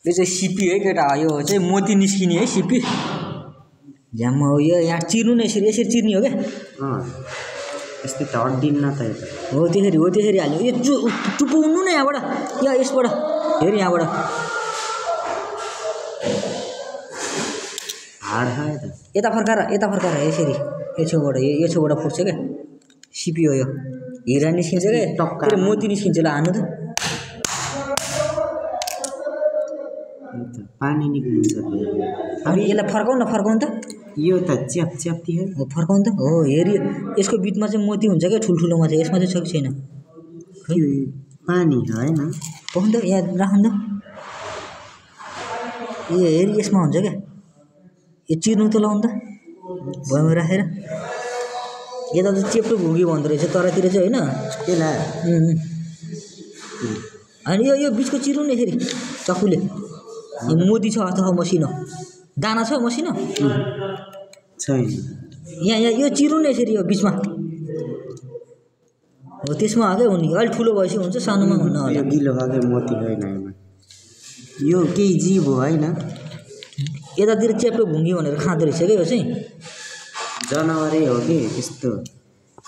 यो चाहिँ सिपी है केटा यो चाहिँ मोती निस्किने है सिपी झ्याम्म हो यो यहाँ चिर्नु नै यसरी यसरी चिर्ने हो क्या यस्तै त हड्डिन्न त हो त्यसरी हाल्यो यो चुपाउनु न यहाँबाट यसबाट हेर यहाँबाट हाड खायो त यता फर्काएर यसरी यो छेउबाट फुट्छ क्या सिपी हो यो हिरा निस्किन्छ क्या टक्का मोती निस्किन्छ ल हान्नु त पानी निक्लिन्छ अब यसलाई फर्काउनु त यो त च्याप्ती है हो फर्काउनु त हो हेरी यसको बिचमा चाहिँ मोती हुन्छ क्या ठुल्ठुलोमा चाहिँ यसमा चाहिँ छ कि छैन पानी होइन पकाउनु त यहाँ राख्नु त ए हेरी यसमा हुन्छ क्या यो चिर्नु त लाउनु त भुइँमा राखेर यता त चेप्टो भुँगी भन्दो रहेछ तरातिर चाहिँ होइन त्यसलाई अनि यो बिचको चिर्नु नि फेरि चक्कुले मोती छ अथवा मसिनो दाना छ मसिनो छैन यहाँ यो चिर्नु नि यसरी यो बिचमा हो त्यसमा हाकै हुने अलिक ठुलो भएपछि हुन्छ सानोमा हुन्न होला गिलो खालको मोती होइन यो केही जीव हो होइन यतातिर चेप्टो भुँगी भनेर खाँदो रहेछ क्या यो चाहिँ जनावरै हो कि त्यस्तो